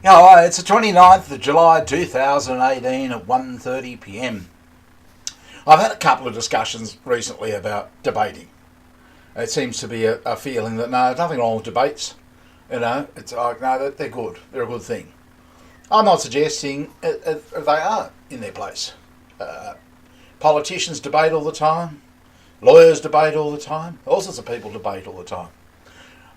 Oh, it's the 29th of July 2018 at 1:30 p.m. I've had a couple of discussions recently about debating. It seems to be a feeling that no, there's nothing wrong with debates. It's like, no, they're good. They're a good thing. I'm not suggesting they are in their place. Politicians debate all the time. Lawyers debate all the time. All sorts of people debate all the time.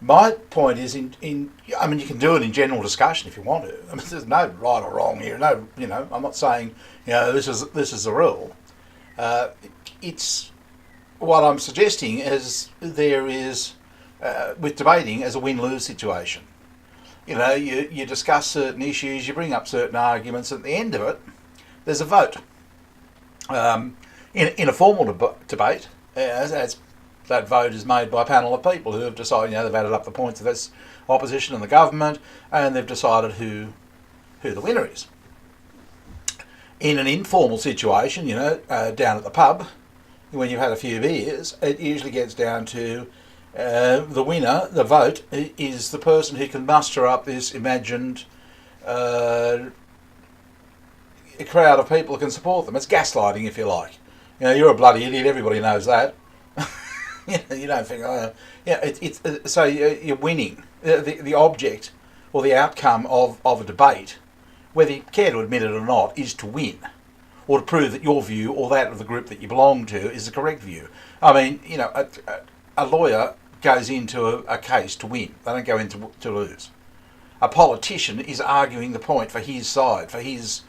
My point is, you can do it in general discussion if you want to. There's no right or wrong here. No, I'm not saying, this is the rule. It's what I'm suggesting is there is with debating as a win-lose situation. You discuss certain issues, you bring up certain arguments. At the end of it, there's a vote. In a formal debate, as that vote is made by a panel of people who have decided, they've added up the points of this opposition and the government, and they've decided who the winner is. In an informal situation, down at the pub, when you've had a few beers, it usually gets down to the winner. The vote is the person who can muster up this imagined crowd of people who can support them. It's gaslighting, if you like. You're a bloody idiot. Everybody knows that. You don't think, so you're winning. The object or the outcome of a debate, whether you care to admit it or not, is to win, or to prove that your view or that of the group that you belong to is the correct view. A lawyer goes into a case to win. They don't go in to lose. A politician is arguing the point for his side, for his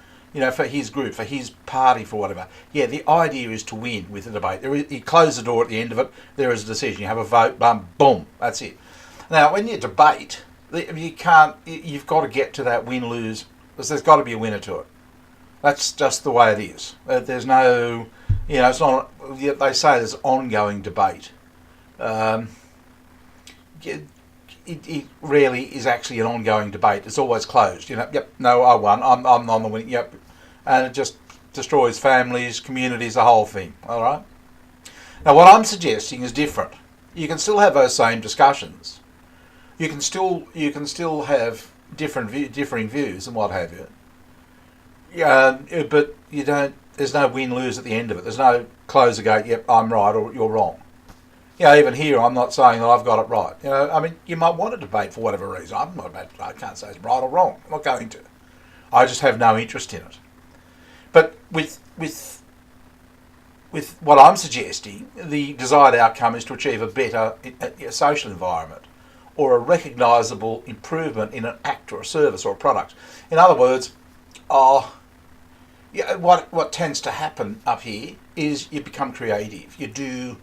for his group, for his party, for whatever. Yeah, the idea is to win with the debate. You close the door at the end of it, there is a decision. You have a vote, boom, that's it. Now, when you debate, you've got to get to that win-lose, because there's got to be a winner to it. That's just the way it is. There's no, it's not, they say there's ongoing debate. It rarely is actually an ongoing debate. It's always closed. Yep, no, I won. I'm on the winning. Yep, and it just destroys families, communities, the whole thing. All right. Now, what I'm suggesting is different. You can still have those same discussions. You can still have differing views and what have you. But you don't. There's no win-lose at the end of it. There's no close the gate. Yep, I'm right or you're wrong. Even here, I'm not saying that I've got it right. You might want to debate for whatever reason. I can't say it's right or wrong. I'm not going to. I just have no interest in it. But with what I'm suggesting, the desired outcome is to achieve a better social environment, or a recognisable improvement in an act or a service or a product. In other words, what tends to happen up here is you become creative. You do.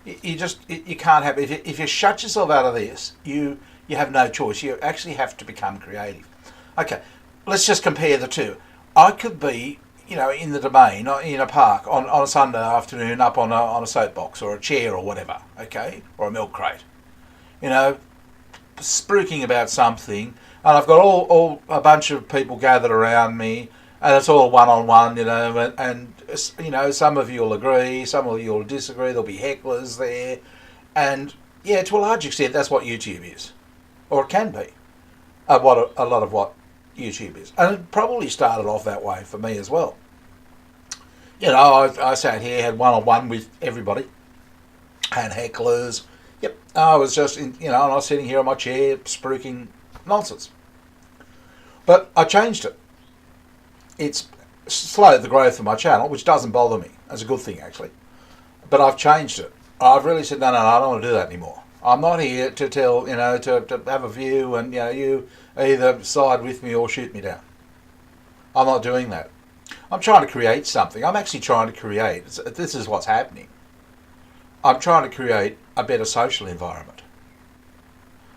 You can't have, if you shut yourself out of this, you have no choice. You actually have to become creative. Okay, let's just compare the two. I could be, in the domain, in a park on a Sunday afternoon, up on a soapbox or a chair or whatever, okay, or a milk crate, spruiking about something, and I've got all a bunch of people gathered around me, and it's all one-on-one, and some of you will agree, some of you will disagree, there'll be hecklers there, and, to a large extent, that's what YouTube is. Or it can be. A lot of what YouTube is. And it probably started off that way for me as well. I sat here, had one-on-one with everybody, had hecklers. Yep, I was just, and I was sitting here on my chair, spruiking nonsense. But I changed it. It's slowed the growth of my channel, which doesn't bother me. That's a good thing, actually. But I've changed it. I've really said, no, I don't want to do that anymore. I'm not here to tell, to have a view and, you either side with me or shoot me down. I'm not doing that. I'm trying to create something. I'm actually trying to create, this is what's happening. I'm trying to create a better social environment.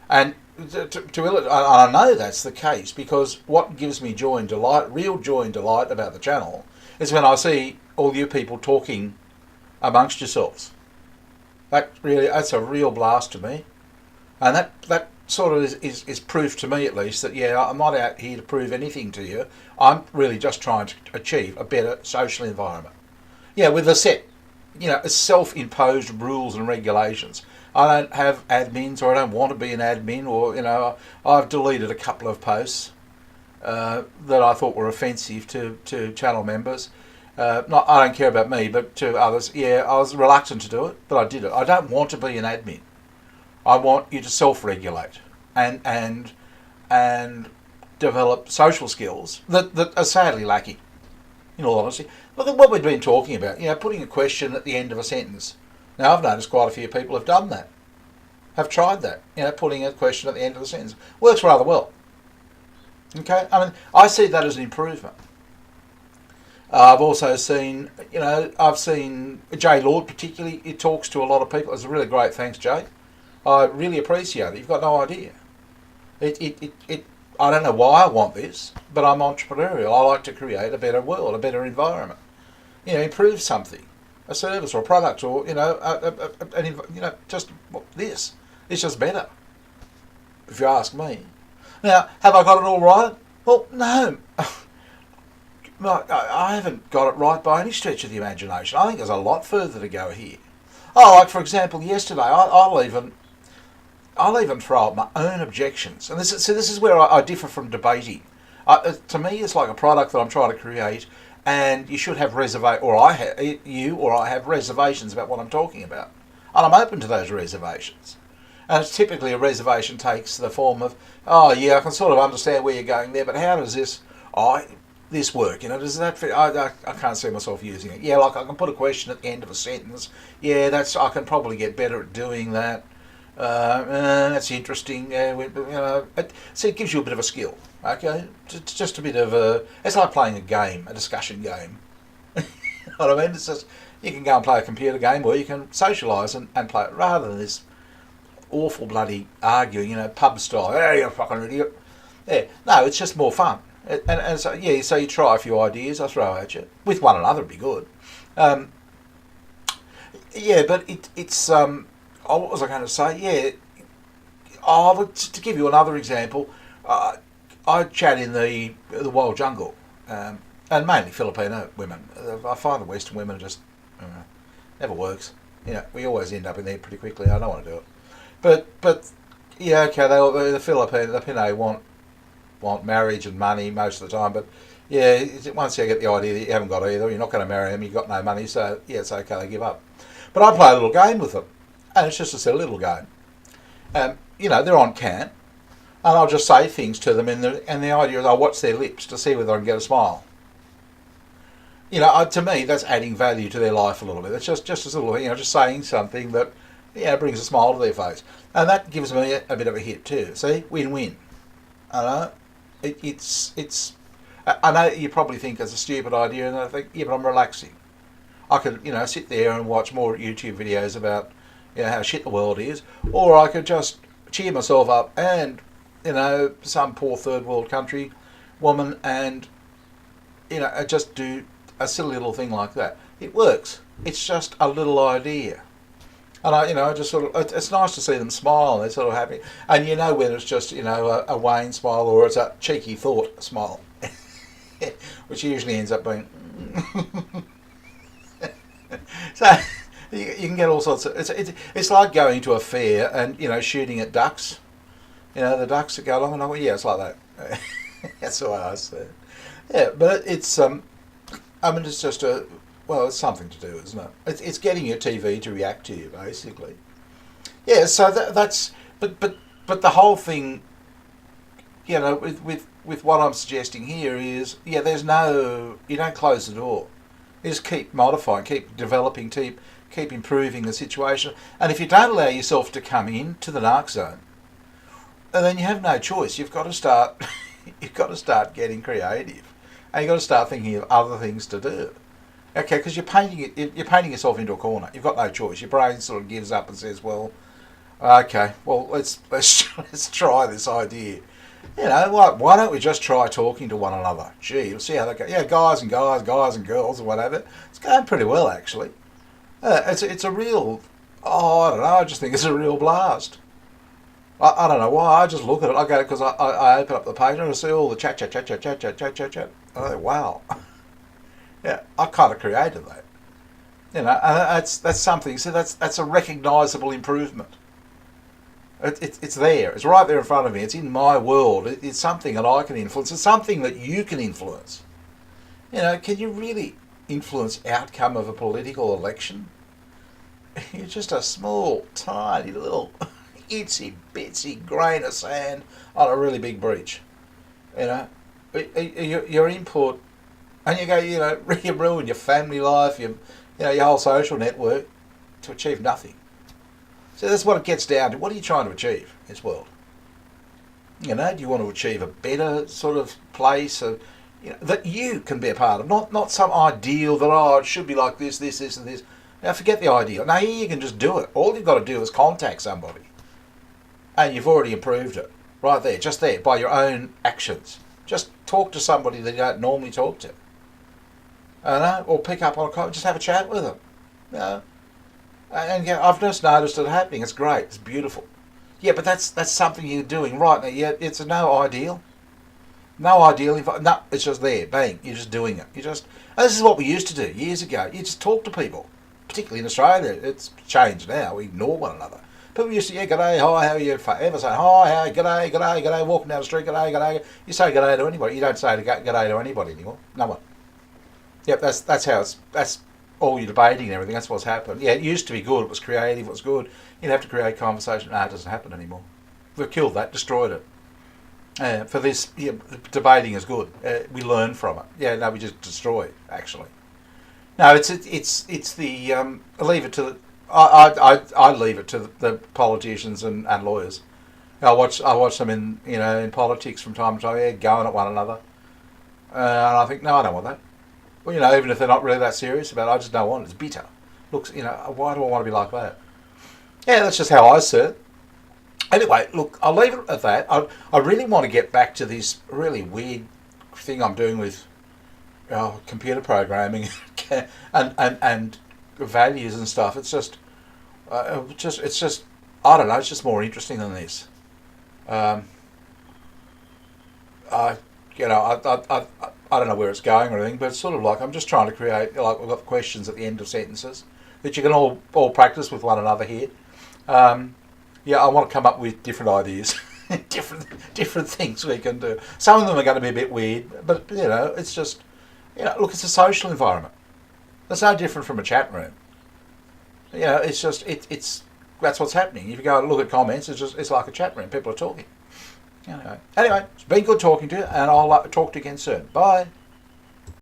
And I know that's the case, because what gives me joy and delight, real joy and delight about the channel, is when I see all you people talking amongst yourselves. That's a real blast to me, and that sort of is proof to me, at least, that I'm not out here to prove anything to you. I'm really just trying to achieve a better social environment. With a set, self-imposed rules and regulations. I don't have admins, or I don't want to be an admin, or I've deleted a couple of posts that I thought were offensive to channel members. Not, I don't care about me, but to others. Yeah, I was reluctant to do it, but I did it. I don't want to be an admin. I want you to self-regulate and develop social skills that are sadly lacking, in all honesty. Look at what we've been talking about, putting a question at the end of a sentence. Now, I've noticed quite a few people have done that, have tried that, putting a question at the end of a sentence. Works rather well. Okay, I mean, I see that as an improvement. I've also seen, I've seen Jay Lord particularly, it talks to a lot of people. It's really great, thanks Jay. I really appreciate it. You've got no idea. I don't know why I want this, but I'm entrepreneurial. I like to create a better world, a better environment. Improve something, a service or a product, or just this. It's just better, if you ask me. Now, have I got it all right? Well, no. I haven't got it right by any stretch of the imagination. I think there's a lot further to go here. Oh, like for example, yesterday, I'll even throw up my own objections, and this is where I differ from debating. To me, it's like a product that I'm trying to create, and you should have I have reservations about what I'm talking about, and I'm open to those reservations. And it's typically a reservation takes the form of, oh yeah, I can sort of understand where you're going there, but how does this work? Does that fit? I can't see myself using it. Yeah, like I can put a question at the end of a sentence. Yeah, I can probably get better at doing that. That's interesting. So it gives you a bit of a skill. Okay, it's just a bit of it's like playing a game, a discussion game. You know what I mean? It's just, you can go and play a computer game, or you can socialise and play it, rather than this awful bloody arguing, pub style. Hey, you're a fucking idiot. Yeah, no, it's just more fun. And so you try a few ideas I throw at you with one another. It'd be good. But it's what was I going to say? Yeah, to give you another example, I chat in the wild jungle, and mainly Filipino women. I find the Western women just never works. We always end up in there pretty quickly. I don't want to do it. But yeah, okay. The Filipino want marriage and money most of the time. But yeah, once you get the idea that you haven't got either, you're not going to marry them. You've got no money, so yeah, it's okay. They give up. But I play a little game with them, and it's just a silly little game. They're on cam, and I'll just say things to them, and the idea is I'll watch their lips to see whether I can get a smile. To me, that's adding value to their life a little bit. It's just a little thing, just saying something that brings a smile to their face, and that gives me a bit of a hit too. See, win-win. I know it's. I know you probably think it's a stupid idea, and I think, yeah, but I'm relaxing. I could, sit there and watch more YouTube videos about, how shit the world is, or I could just cheer myself up and, some poor third world country woman, and, just do a silly little thing like that. It works. It's just a little idea. And I just sort of, it's nice to see them smile. They're sort of happy. And when it's just, a Wayne smile, or it's a cheeky thought smile, which usually ends up being, so you can get all sorts of, it's like going to a fair and, shooting at ducks. The ducks that go along, and I go, yeah, it's like that. That's the way I see it. Yeah, but it's, it's just it's something to do, isn't it? It's getting your TV to react to you, basically. Yeah, so that's, but the whole thing, with what I'm suggesting here is, you don't close the door. You just keep modifying, keep developing, keep improving the situation. And if you don't allow yourself to come into the narc zone, then you have no choice. You've got to start getting creative, and you've got to start thinking of other things to do. Okay, because you're painting yourself into a corner. You've got no choice. Your brain sort of gives up and says, "Well, okay, let's try this idea." Why don't we just try talking to one another? Gee, we'll see how that goes. Yeah, guys and girls or whatever. It's going pretty well, actually. It's a real. I don't know. I just think it's a real blast. I don't know why. I just look at it. I go because I open up the page and I see all the chat. I think, wow. Yeah, I kind of created that. And that's something. So that's a recognisable improvement. It's there. It's right there in front of me. It's in my world. It's something that I can influence. It's something that you can influence. Can you really influence outcome of a political election? You're just a small, tiny little itsy bitsy grain of sand on a really big breach. Your input, and you go, you ruin your family life, your whole social network to achieve nothing. So that's what it gets down to. What are you trying to achieve in this world? Do you want to achieve a better sort of place that you can be a part of, not some ideal that it should be like this, and this. Now forget the ideal. Now here you can just do it. All you've got to do is contact somebody, and you've already improved it right there, just there by your own actions. Just talk to somebody that you don't normally talk to, or pick up on a call, just have a chat with them. And I've just noticed it happening. It's great. It's beautiful. Yeah, but that's something you're doing right now. Yeah, it's no ideal. No ideal. No, it's just there. Bang. You're just doing it. And this is what we used to do years ago. You just talk to people, particularly in Australia. It's changed now. We ignore one another. People used to, g'day, hi, how are you? Forever say, hi, how, g'day, walking down the street, g'day. You say g'day to anybody. You don't say g'day to anybody anymore. No one. Yep, that's how that's all your debating and everything. That's what's happened. Yeah, it used to be good. It was creative. It was good. You'd have to create conversation. No, it doesn't happen anymore. We've killed that, destroyed it. For this, debating is good. We learn from it. Yeah, no, we just destroy it, actually. No, it's the I leave it to the I leave it to the politicians and lawyers. I watch them in politics from time to time, going at one another, and I think, no, I don't want that. Well, even if they're not really that serious about it, I just don't want it. It's bitter. Looks, why do I want to be like that? Yeah, that's just how I see it. Anyway, look, I'll leave it at that. I really want to get back to this really weird thing I'm doing with computer programming and values and stuff. It's just I don't know. It's just more interesting than this. I don't know where it's going or anything, but it's sort of like I'm just trying to create, like, we've got questions at the end of sentences that you can all practice with one another here. I want to come up with different ideas, different things we can do. Some of them are going to be a bit weird, but it's just, look, it's a social environment. It's no different from a chat room. It's just it's that's what's happening. If you go and look at comments, it's like a chat room. People are talking. Anyway, it's been good talking to you, and I'll talk to you again soon. Bye.